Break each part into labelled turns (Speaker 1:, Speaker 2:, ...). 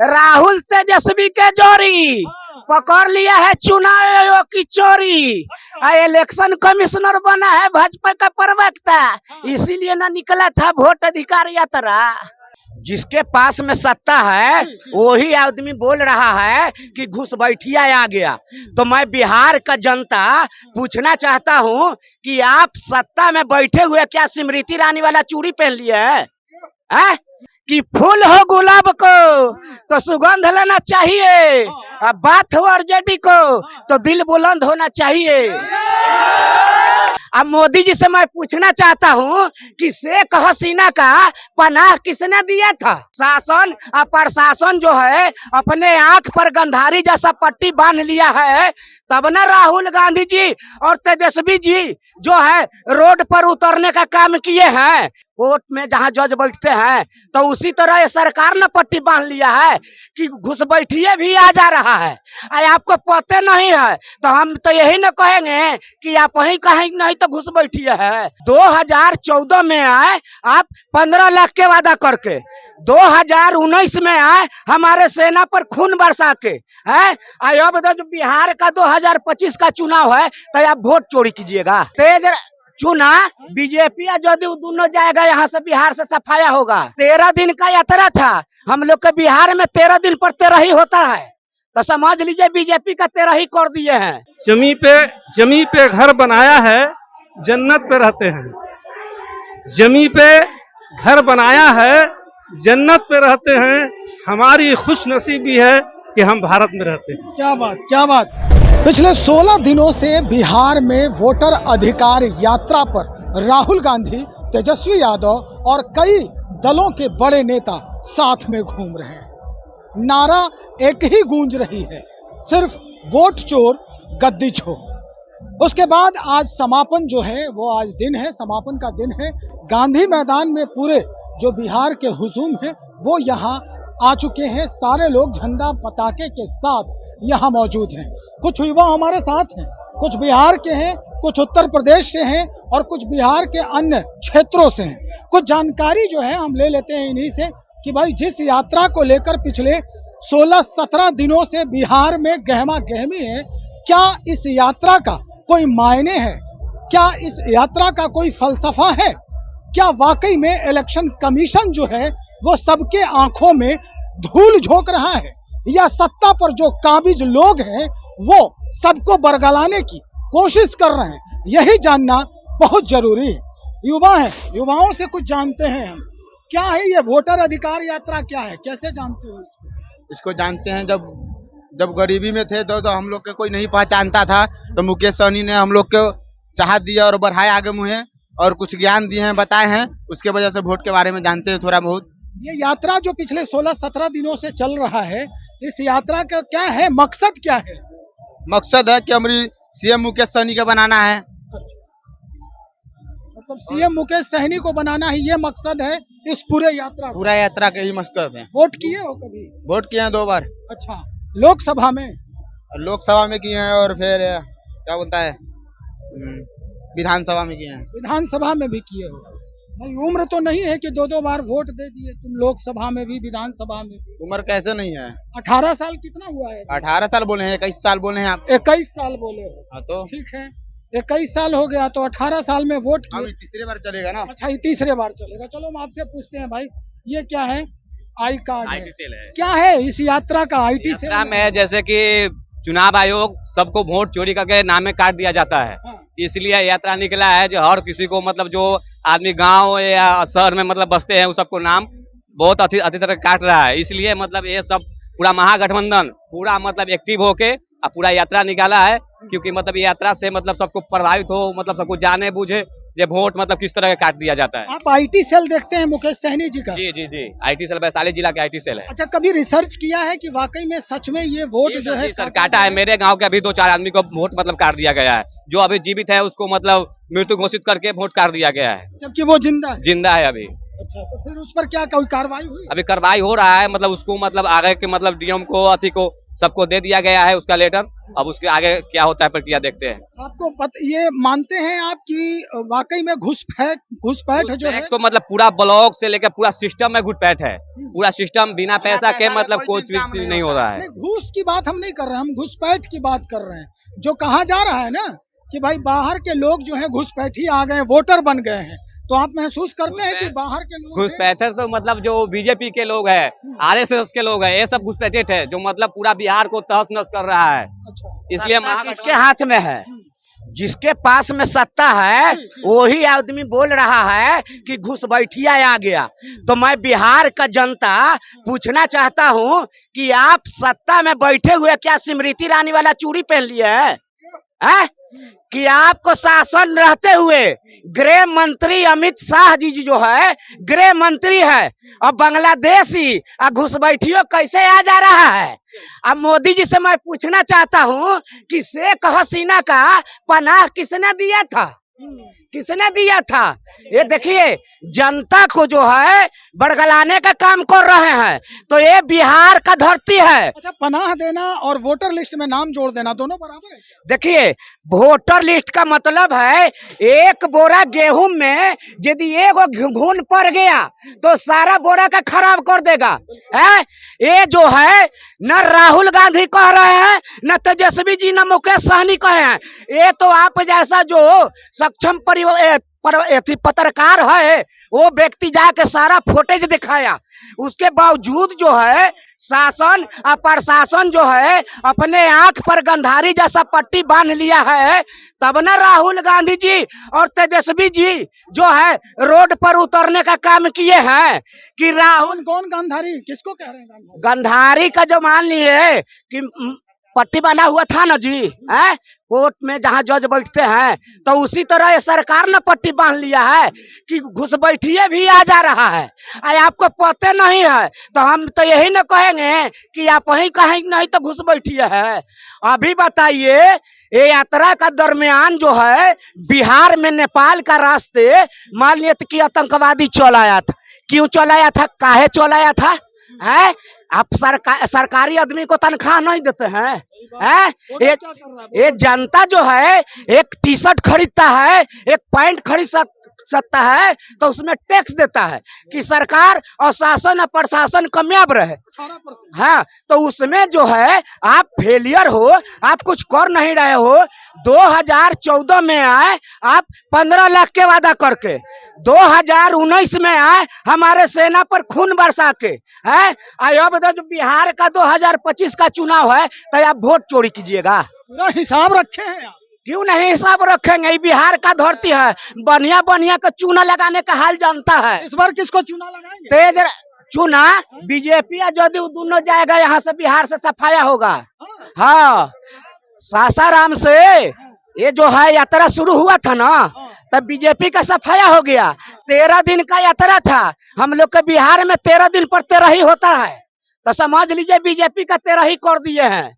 Speaker 1: राहुल तेजस्वी के जोड़ी पकड़ लिया है चुनाव आयोग की चोरी। इलेक्शन कमिश्नर बना है भाजपा का प्रवक्ता, इसीलिए ना निकला था वोट अधिकार यात्रा। जिसके पास में सत्ता है वही आदमी बोल रहा है कि घुसपैठिया आ गया। तो मैं बिहार का जनता पूछना चाहता हूं कि आप सत्ता में बैठे हुए क्या स्मृति ईरानी वाला चूड़ी पहन लिए है? कि फूल हो गुलाब को तो सुगंध लेना चाहिए, अब बात हो आरजेडी को तो दिल बुलंद होना चाहिए। अब मोदी जी से मैं पूछना चाहता हूँ कि शेख हसीना का पनाह किसने दिया था? शासन और प्रशासन जो है अपने आंख पर गंधारी जैसा पट्टी बांध लिया है, तब ना राहुल गांधी जी और तेजस्वी जी जो है रोड पर उतरने का काम किए हैं। कोर्ट में जहां जज बैठते हैं तो उसी तरह ये सरकार ने पट्टी बांध लिया है कि घुसपैठिए भी आ जा रहा है। आपको पता नहीं है तो हम तो यही न कहेंगे कि आप वही कहें नहीं तो घुसपैठिए है। 2014 में आए आप 15 लाख के वादा करके, 2019 में आए हमारे सेना पर खून बरसा के है। अब तो बिहार का 2025 का चुनाव है तो आप वोट चोरी कीजिएगा। तेज चुना बीजेपी या जदयू दोनों जाएगा, यहाँ से बिहार से सफाया होगा। 13 दिन का यात्रा था, हम लोग के बिहार में 13 दिन पर 13 ही होता है, तो समझ लीजिए बीजेपी का 13 ही कर दिए हैं।
Speaker 2: जमी पे घर बनाया है, जन्नत पे रहते हैं। जमी पे घर बनाया है, जन्नत पे रहते हैं। हमारी खुशनसीबी है कि हम भारत में रहते हैं।
Speaker 3: क्या बात, क्या बात। पिछले 16 दिनों से बिहार में वोटर अधिकार यात्रा पर राहुल गांधी, तेजस्वी यादव और कई दलों के बड़े नेता साथ में घूम रहे हैं। नारा एक ही गूंज रही है, सिर्फ वोट चोर गद्दी छोर। उसके बाद आज समापन जो है वो आज दिन है, समापन का दिन है। गांधी मैदान में पूरे जो बिहार के हुजूम हैं वो यहाँ आ चुके हैं। सारे लोग झंडा पताके के साथ यहाँ मौजूद हैं। कुछ युवा हमारे साथ हैं, कुछ बिहार के हैं, कुछ उत्तर प्रदेश से हैं और कुछ बिहार के अन्य क्षेत्रों से हैं। कुछ जानकारी जो है हम ले लेते हैं इन्हीं से कि भाई जिस यात्रा को लेकर पिछले 16-17 दिनों से बिहार में गहमा गहमी है, क्या इस यात्रा का कोई मायने है? क्या इस यात्रा का कोई फलसफा है? क्या वाकई में इलेक्शन कमीशन जो है वो सबके आंखों में धूल झोंक रहा है, या सत्ता पर जो काबिज लोग हैं वो सबको बरगलाने की कोशिश कर रहे हैं? यही जानना बहुत जरूरी है। युवा हैं, युवाओं से कुछ जानते हैं हम। क्या है ये वोटर अधिकार यात्रा, क्या है, कैसे जानते हो
Speaker 4: इसको? जानते हैं जब गरीबी में थे तो हम लोग के कोई नहीं पहचानता था, तो मुकेश सहनी ने हम लोग को चाहत दिया और बढ़ाए आगे मुहे और कुछ ज्ञान दिए हैं, बताए हैं, उसके वजह से वोट के बारे में जानते हैं थोड़ा बहुत।
Speaker 3: ये यात्रा जो पिछले 16-17 दिनों से चल रहा है, इस यात्रा का क्या है मकसद? क्या है
Speaker 4: मकसद? है कि हमारी सीएम मुकेश सहनी का बनाना है।
Speaker 3: मतलब सीएम मुकेश सहनी को बनाना है, ये मकसद है इस पूरे यात्रा?
Speaker 4: पूरा यात्रा के ही मकसद है।
Speaker 3: वोट किए हो कभी?
Speaker 4: वोट किए हैं 2 बार।
Speaker 3: अच्छा, लोकसभा में?
Speaker 4: लोकसभा में किए हैं और फिर क्या बोलता है विधानसभा में किए हैं।
Speaker 3: विधानसभा में भी किए हो? भाई उम्र तो नहीं है कि 2-2 बार वोट दे दिए तुम, लोकसभा में भी विधानसभा में भी?
Speaker 4: उम्र कैसे नहीं है?
Speaker 3: 18 साल कितना हुआ है?
Speaker 4: 18 साल बोले हैं, 21 साल बोले हैं आप।
Speaker 3: 21 साल बोले हो?
Speaker 4: हाँ तो
Speaker 3: ठीक है, 21 साल हो गया तो 18 साल में वोट किए।
Speaker 4: तीसरी बार चलेगा ना?
Speaker 3: अच्छा, ये तीसरे बार चलेगा। चलो हम आपसे पूछते हैं भाई, ये क्या है? आई कार्ड है।
Speaker 5: सेल है।
Speaker 3: क्या है इस यात्रा का? IT सेल
Speaker 5: में जैसे कि चुनाव आयोग सबको वोट चोरी करके नाम में काट दिया जाता है।
Speaker 3: हाँ।
Speaker 5: इसलिए यात्रा निकला है जो हर किसी को मतलब जो आदमी गांव या शहर में मतलब बसते हैं उस सबको नाम बहुत अच्छी तरह काट रहा है। इसलिए मतलब ये सब पूरा महागठबंधन पूरा मतलब एक्टिव होके पूरा यात्रा निकाला है, क्योंकि मतलब ये यात्रा से मतलब सबको प्रभावित हो, मतलब सबको जाने बूझे ये वोट मतलब किस तरह काट दिया जाता है।
Speaker 3: आप IT सेल देखते हैं मुकेश सहनी जी का?
Speaker 5: जी IT सेल वैशाली जिला का IT सेल है।
Speaker 3: अच्छा, कभी रिसर्च किया है कि वाकई में सच में ये वोट जो है
Speaker 5: सर काटा है? मेरे गांव के अभी 2-4 आदमी को वोट मतलब काट दिया गया है। जो अभी जीवित है उसको मतलब मृत्यु घोषित करके वोट काट दिया गया है,
Speaker 3: जबकि वो जिंदा है
Speaker 5: अभी।
Speaker 3: अच्छा, तो फिर उस पर क्या कोई कार्रवाई हुई?
Speaker 5: अभी कार्रवाई हो रहा है, मतलब उसको मतलब आगे के मतलब डीएम को अथी को सबको दे दिया गया है उसका लेटर, अब उसके आगे क्या होता है प्रक्रिया देखते हैं।
Speaker 3: आपको ये मानते हैं आप कि वाकई में घुसपैठ जो है
Speaker 5: तो मतलब पूरा ब्लॉक से लेकर पूरा सिस्टम में घुसपैठ है, पूरा सिस्टम बिना पैसा के मतलब कोई चीज नहीं हो रहा है।
Speaker 3: घूस की बात हम नहीं कर रहे हैं, हम घुसपैठ की बात कर रहे हैं। जो कहा जा रहा है ना कि भाई बाहर के लोग जो है घुसपैठी आ गए, वोटर बन गए हैं, तो आप महसूस करते हैं कि बाहर के लोग
Speaker 5: घुसपैठर तो मतलब जो बीजेपी के लोग हैं, आरएसएस के लोग हैं, ये सब घुसपैठित है जो मतलब पूरा बिहार को तहस नहस कर रहा है। इसलिए
Speaker 1: किसके हाथ में है? जिसके पास में सत्ता है वही आदमी बोल रहा है कि घुस बैठिया आ गया। तो मैं बिहार का जनता पूछना चाहता हूँ कि आप सत्ता में बैठे हुए क्या स्मृति ईरानी वाला चूड़ी पहन लिए है? कि आपको शासन रहते हुए गृह मंत्री अमित शाह जी जो है गृह मंत्री है, और बांग्लादेशी घुसपैठियों कैसे आ जा रहा है? अब मोदी जी से मैं पूछना चाहता हूँ कि शेख हसीना का पनाह किसने दिया था? किसने दिया था? ये देखिए जनता को जो है बड़गलाने का काम कर रहे हैं। तो ये बिहार का धरती है।
Speaker 3: अच्छा, पनाह देना और वोटर लिस्ट में नाम जोड़ देना दोनों बराबर है?
Speaker 1: देखिए वोटर लिस्ट का मतलब है एक बोरा गेहूं में यदि एक घुन पड़ गया तो सारा बोरा का खराब कर देगा है। ये जो है न राहुल गांधी कह रहे हैं, न तेजस्वी जी, न मुकेश सहनी कहे हैं। ये तो आप जैसा जो सक्षम पत्रकार है वो व्यक्ति जाके सारा फुटेज दिखाया, उसके बावजूद जो है शासन और प्रशासन जो है अपने आंख पर गंधारी जैसा पट्टी बांध लिया है। तब न राहुल गांधी जी और तेजस्वी जी जो है रोड पर उतरने का काम किए हैं। कि राहुल
Speaker 3: कौन गंधारी किसको कह रहे हैं?
Speaker 1: गंधारी का जो मान लिए कि पट्टी बना हुआ था ना जी, है कोर्ट में जहाँ जज बैठते हैं, तो उसी तरह सरकार ने पट्टी बांध लिया है कि घुसपैठिए भी आ जा रहा है। आपको पता नहीं है तो हम तो यही न कहेंगे कि आप वही कहेंगे नहीं तो घुसपैठिए है। अभी बताइए ये यात्रा का दरमियान जो है बिहार में नेपाल का रास्ते मान लिया कि आतंकवादी चल आया था। क्यों चल आया था? काहे चल आया था? है आप सरकारी आदमी को तनख्वाह नहीं देते हैं? ये जनता जो है एक टी शर्ट खरीदता है, एक पैंट खरीद सकता है तो उसमें टैक्स देता है कि सरकार और शासन और प्रशासन कामयाब रहे। हाँ, तो उसमें जो है आप फेलियर हो, आप कुछ कर नहीं रहे हो। 2014 में आए आप 15 लाख के वादा करके, 2019 में आए हमारे सेना पर खून बरसा के, है अब जो बिहार का 2025 का चुनाव है तो आप वोट चोरी कीजिएगा।
Speaker 3: पूरा हिसाब रखे हैं आप?
Speaker 1: क्यों नहीं हिसाब रखेंगे? ये बिहार का धरती है, बनिया बनिया का चूना लगाने का हाल जानता है।
Speaker 3: इस बार किसको चूना लगाएंगे?
Speaker 1: तेज चूना बीजेपी या जदयू दोनों जाएगा, यहाँ से बिहार से सफाया होगा। हाँ, सासाराम से ये जो है यात्रा शुरू हुआ था ना, तब बीजेपी का सफाया हो गया। 13 दिन का यात्रा था। हम लोग के बिहार में 13 दिन पर 13 ही होता है, तो समझ लीजिए बीजेपी का 13 ही कर दिए हैं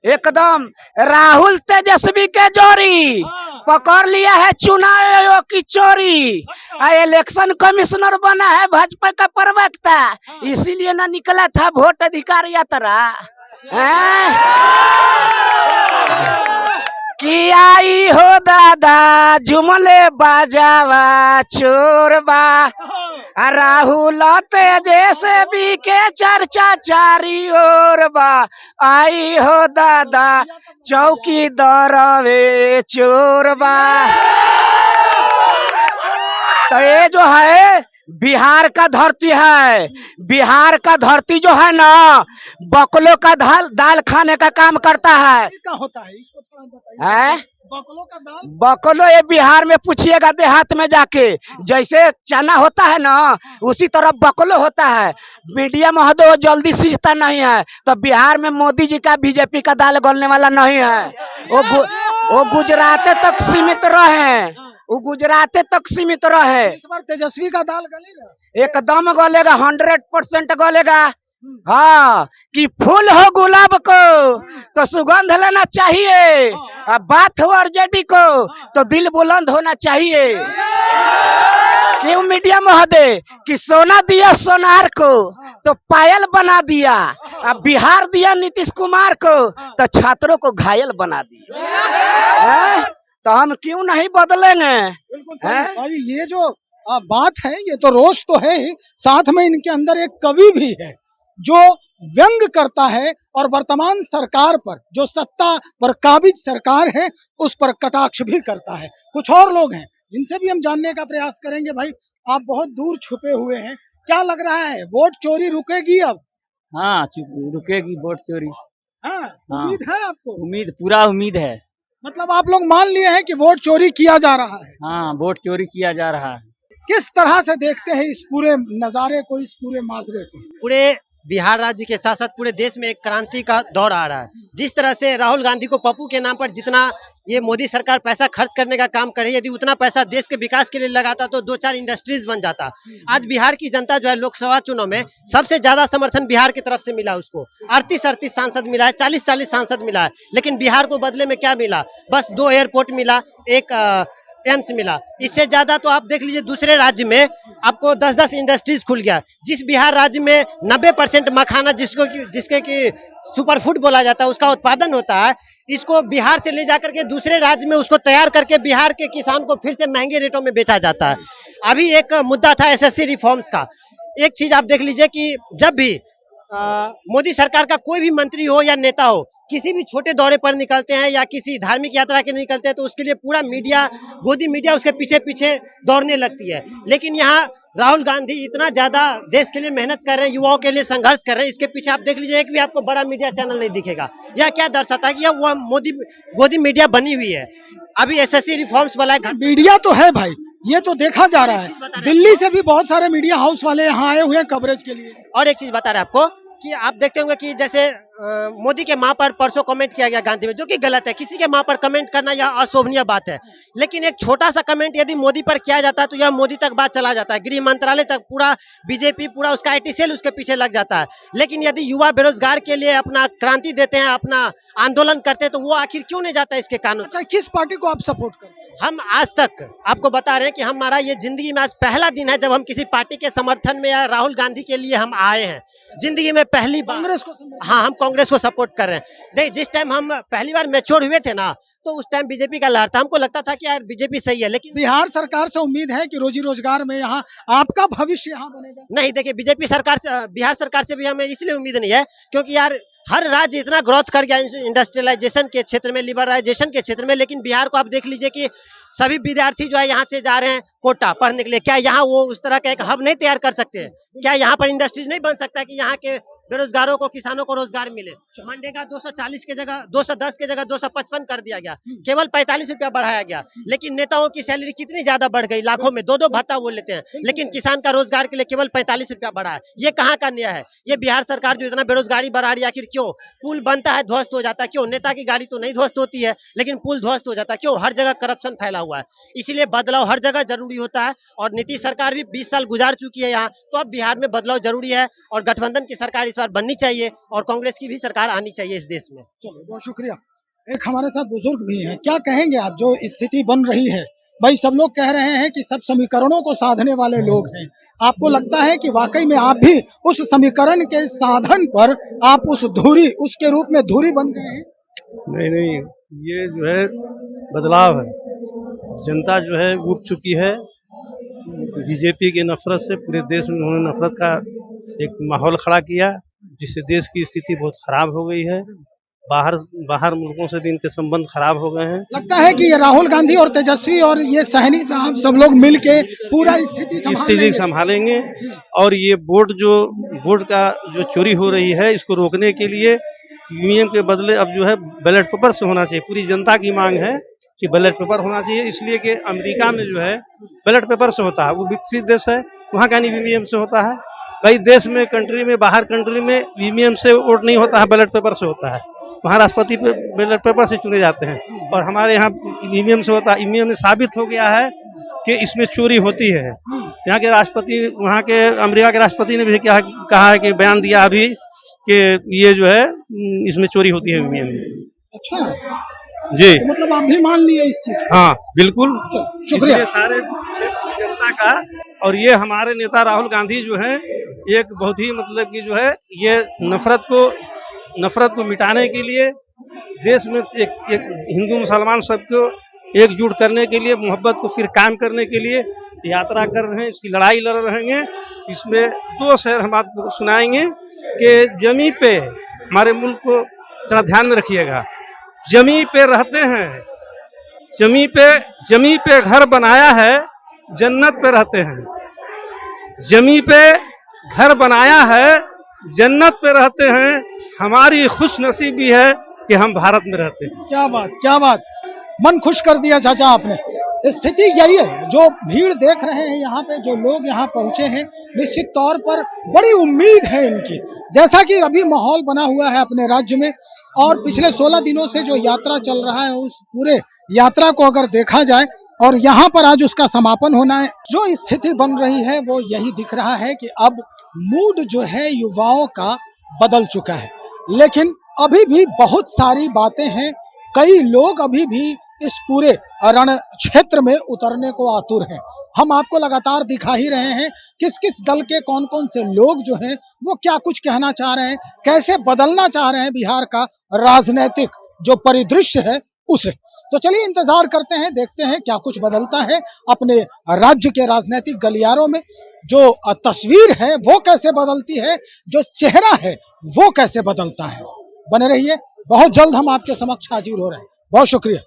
Speaker 1: एकदम। राहुल तेजस्वी के जोड़ी पकड़ लिया है चुनाव आयोग की चोरी। इलेक्शन कमिश्नर बना है भाजपा का प्रवक्ता, इसीलिए ना निकला था वोट अधिकार यात्रा। कि आई हो दादा जुमले बाजावा चोरबा, राहुल तेजस्वी के चर्चा चारी ओर बा। आई हो दादा चौकी दरवे चोरबा। तो ये जो है बिहार का धरती है। बिहार का धरती जो है ना बकलों का दाल खाने का काम करता है।
Speaker 3: क्या होता है इसको थोड़ा बताइए। बकलों का दाल?
Speaker 1: बकलो ये बिहार में पूछिएगा देहात में जाके, जैसे चना होता है ना उसी तरह बकलो होता है। मीडिया महोदय जल्दी सीखता नहीं है, तो बिहार में मोदी जी का बीजेपी का दाल गलने वाला नहीं है। वो गुजरात तक सीमित रहे, वो गुजरात तक सीमित रहे।
Speaker 3: इस बार तेजस्वी का दाल गलेगा?
Speaker 1: एकदम गलेगा, 100% गलेगा। हाँ, कि फूल हो गुलाब को तो सुगंध लेना चाहिए, और बात हो आरजेडी को तो दिल बुलंद होना चाहिए। क्यों मीडिया महोदय कि सोना दिया सोनार को तो पायल बना दिया, अब बिहार दिया नीतीश कुमार को तो छात्रों को घायल बना दिया। हैं? तो हम क्यों नहीं बदलेंगे? हैं?
Speaker 3: भाई ये जो बात है ये तो रोष तो है ही, साथ में इनके अंदर एक कवि भी है जो व्यंग करता है और वर्तमान सरकार पर, जो सत्ता पर काबिज सरकार है, उस पर कटाक्ष भी करता है। कुछ और लोग हैं इनसे भी हम जानने का प्रयास करेंगे। भाई आप बहुत दूर छुपे हुए हैं, क्या लग रहा है वोट चोरी रुकेगी अब?
Speaker 6: हाँ रुकेगी वोट चोरी।
Speaker 3: हाँ,
Speaker 6: हाँ।
Speaker 3: उम्मीद है आपको?
Speaker 6: उम्मीद, पूरा उम्मीद है।
Speaker 3: मतलब आप लोग मान लिए हैं कि वोट चोरी किया जा रहा है?
Speaker 6: हाँ वोट चोरी किया जा रहा है।
Speaker 3: किस तरह से देखते हैं इस पूरे नजारे को, इस पूरे माजरे को?
Speaker 7: पूरे बिहार राज्य के साथ साथ पूरे देश में एक क्रांति का दौर आ रहा है। जिस तरह से राहुल गांधी को पप्पू के नाम पर जितना ये मोदी सरकार पैसा खर्च करने का काम कर रही है, यदि उतना पैसा देश के विकास के लिए लगाता तो 2-4 इंडस्ट्रीज बन जाता। आज बिहार की जनता जो है लोकसभा चुनाव में सबसे ज्यादा समर्थन बिहार की तरफ से मिला, उसको 38 सांसद मिला है, 40 सांसद मिला है। लेकिन बिहार को बदले में क्या मिला? बस 2 एयरपोर्ट मिला, एक एम्स मिला। इससे ज्यादा तो आप देख लीजिए दूसरे राज्य में आपको 10-10 इंडस्ट्रीज खुल गया। जिस बिहार राज्य में 90% मखाना जिसके कि सुपर फूड बोला जाता है उसका उत्पादन होता है, इसको बिहार से ले जाकर के दूसरे राज्य में उसको तैयार करके बिहार के किसान को फिर से महंगे रेटों में बेचा जाता है। अभी एक मुद्दा था एसएससी रिफॉर्म्स का। एक चीज आप देख लीजिए कि जब भी मोदी सरकार का कोई भी मंत्री हो या नेता हो, किसी भी छोटे दौरे पर निकलते हैं या किसी धार्मिक यात्रा के निकलते हैं तो उसके लिए पूरा मीडिया, गोदी मीडिया उसके पीछे पीछे दौड़ने लगती है। लेकिन यहाँ राहुल गांधी इतना ज्यादा देश के लिए मेहनत कर रहे हैं, युवाओं के लिए संघर्ष कर रहे हैं, इसके पीछे आप देख लीजिए एक भी आपको बड़ा मीडिया चैनल नहीं दिखेगा। यह क्या दर्शाता है कि यह मोदी गोदी मीडिया बनी हुई है। अभी एसएससी रिफॉर्म्स वाला
Speaker 3: मीडिया तो है भाई, ये तो देखा जा रहा है। दिल्ली से भी बहुत सारे मीडिया हाउस वाले यहाँ आए हुए हैं कवरेज के लिए।
Speaker 7: और एक चीज बता रहे हैं आपको कि आप देखते होंगे कि जैसे मोदी के मां पर परसों कमेंट किया गया गांधी में, जो कि गलत है। किसी के मां पर कमेंट करना यह अशोभनीय बात है। लेकिन एक छोटा सा कमेंट यदि मोदी पर किया जाता है तो यह मोदी तक बात चला जाता है, गृह मंत्रालय तक, पूरा बीजेपी, पूरा उसका आईटी सेल उसके पीछे लग जाता है। लेकिन यदि युवा बेरोजगार के लिए अपना क्रांति देते हैं, अपना आंदोलन करते हैं, तो वो आखिर क्यों नहीं जाता इसके कानून?
Speaker 3: अच्छा, किस पार्टी को आप सपोर्ट करते हैं?
Speaker 7: हम आज तक आपको बता रहे हैं कि हमारा ये जिंदगी में आज पहला दिन है जब हम किसी पार्टी के समर्थन में या राहुल गांधी के लिए हम आए हैं। जिंदगी में पहली बार
Speaker 3: कांग्रेस को?
Speaker 7: हाँ, हम कांग्रेस को सपोर्ट कर रहे हैं। देख, जिस टाइम हम पहली बार मैच्योर हुए थे ना, तो उस टाइम बीजेपी का लहर था। हमको लगता था कि यार बीजेपी सही है, लेकिन
Speaker 3: बिहार सरकार से उम्मीद है कि रोजी रोजगार में यहाँ आपका भविष्य यहाँ बनेगा?
Speaker 7: नहीं। देखिए, बीजेपी सरकार से, बिहार सरकार से भी हमें इसलिए उम्मीद नहीं है क्योंकि यार हर राज्य इतना ग्रोथ कर गया इंडस्ट्रियलाइजेशन के क्षेत्र में, लिबरलाइजेशन के क्षेत्र में। लेकिन बिहार को आप देख लीजिए कि सभी विद्यार्थी जो है यहाँ से जा रहे हैं कोटा पढ़ने के लिए। क्या यहाँ वो उस तरह का एक हब नहीं तैयार कर सकते हैं? क्या यहाँ पर इंडस्ट्रीज नहीं बन सकता कि यहाँ के बेरोजगारों को, किसानों को रोजगार मिले? मनरेगा 240 के जगह 210 के जगह 255 कर दिया गया, केवल 45 रुपया बढ़ाया गया। लेकिन नेताओं की सैलरी कितनी ज्यादा बढ़ गई, लाखों में 2-2 भत्ता वो लेते हैं। लेकिन किसान का रोजगार के लिए केवल 45 रुपया बढ़ा है। ये कहाँ का न्याय है? ये बिहार सरकार जो इतना बेरोजगारी बढ़ा रही है, आखिर क्यों? पुल बनता है ध्वस्त हो जाता है, क्यों? नेता की गाड़ी तो नहीं ध्वस्त होती है, लेकिन पुल ध्वस्त हो जाता है, क्यों? हर जगह करप्शन फैला हुआ है। इसीलिए बदलाव हर जगह जरूरी होता है। और नीतीश सरकार भी 20 साल गुजार चुकी है यहाँ, तो अब बिहार में बदलाव जरूरी है। और गठबंधन की सरकार इस बार बननी चाहिए और कांग्रेस की भी सरकार आनी चाहिए इस देश में।
Speaker 3: चलो, बहुत शुक्रिया। एक हमारे साथ बुजुर्ग भी हैं, क्या कहेंगे आप? जो स्थिति बन रही है, भाई सब लोग कह रहे हैं कि सब समीकरणों को साधने वाले लोग हैं। आपको लगता है कि वाकई में आप भी उस समीकरण के साधन पर, आप उस धुरी, उसके रूप में धुरी बन गए हैं?
Speaker 2: नहीं नहीं, ये जो है बदलाव है। जनता जो है उब चुकी है बीजेपी की नफरत से। पूरे देश में उन्होंने नफरत का एक माहौल खड़ा किया, जिससे देश की स्थिति बहुत खराब हो गई है। बाहर मुल्कों से भी इनके संबंध खराब हो गए हैं।
Speaker 3: लगता है कि ये राहुल गांधी और तेजस्वी और ये सहनी साहब सब लोग मिलके पूरा स्थिति
Speaker 2: संभालेंगे। और ये वोट का जो चोरी हो रही है, इसको रोकने के लिए ईवीएम के बदले अब जो है बैलेट पेपर से होना चाहिए। पूरी जनता की मांग है कि बैलेट पेपर होना चाहिए, इसलिए कि अमेरिका में जो है बैलेट पेपर से होता है, वो विकसित देश है, वहाँ का नहीं ईवीएम से होता है। कई देश में, कंट्री में, बाहर कंट्री में ईवीएम से वोट नहीं होता है, बैलेट पेपर से होता है। वहाँ राष्ट्रपति बैलेट पेपर से चुने जाते हैं, और हमारे यहाँ ईवीएम से होता है। ईवीएम में साबित हो गया है कि इसमें चोरी होती है। यहाँ के राष्ट्रपति, वहाँ के अमेरिका के राष्ट्रपति ने भी क्या कहा है कि बयान दिया अभी कि ये जो है इसमें चोरी होती है ईवीएम में।
Speaker 3: अच्छा,
Speaker 2: जी
Speaker 3: तो मतलब आप भी मान लिए इस चीज को।
Speaker 2: हाँ बिल्कुल।
Speaker 3: शुक्रिया।
Speaker 2: इसलिए सारे जनता का और ये हमारे नेता राहुल गांधी जो हैं एक बहुत ही मतलब कि जो है ये नफरत को मिटाने के लिए देश में एक हिंदू मुसलमान सबको एकजुट करने के लिए, मोहब्बत को फिर कायम करने के लिए यात्रा कर रहे हैं, इसकी लड़ाई लड़ रहे हैं। इसमें 2 शेर हम आपको सुनाएंगे कि जमी पे हमारे मुल्क को जरा ध्यान में रखिएगा। जमी पे रहते हैं, जमी पे घर बनाया है, जन्नत पे रहते हैं। जमी पे घर बनाया है, जन्नत पे रहते हैं। हमारी खुश नसीबी है कि हम भारत में रहते हैं।
Speaker 3: क्या बात, क्या बात, मन खुश कर दिया चाचा आपने। स्थिति यही है, जो भीड़ देख रहे हैं यहाँ पे, जो लोग यहाँ पहुंचे हैं, निश्चित तौर पर बड़ी उम्मीद है इनकी। जैसा कि अभी माहौल बना हुआ है अपने राज्य में और पिछले 16 दिनों से जो यात्रा चल रहा है, उस पूरे यात्रा को अगर देखा जाए और यहाँ पर आज उसका समापन होना है, जो स्थिति बन रही है वो यही दिख रहा है कि अब मूड जो है युवाओं का बदल चुका है। लेकिन अभी भी बहुत सारी बातें हैं, कई लोग अभी भी इस पूरे रण क्षेत्र में उतरने को आतुर हैं। हम आपको लगातार दिखा ही रहे हैं किस किस दल के कौन कौन से लोग जो हैं वो क्या कुछ कहना चाह रहे हैं, कैसे बदलना चाह रहे हैं बिहार का राजनीतिक जो परिदृश्य है उसे। तो चलिए इंतजार करते हैं, देखते हैं क्या कुछ बदलता है अपने राज्य के राजनीतिक गलियारों में। जो तस्वीर है वो कैसे बदलती है, जो चेहरा है वो कैसे बदलता है। बने रहिए, बहुत जल्द हम आपके समक्ष हाजिर हो रहे हैं। बहुत शुक्रिया।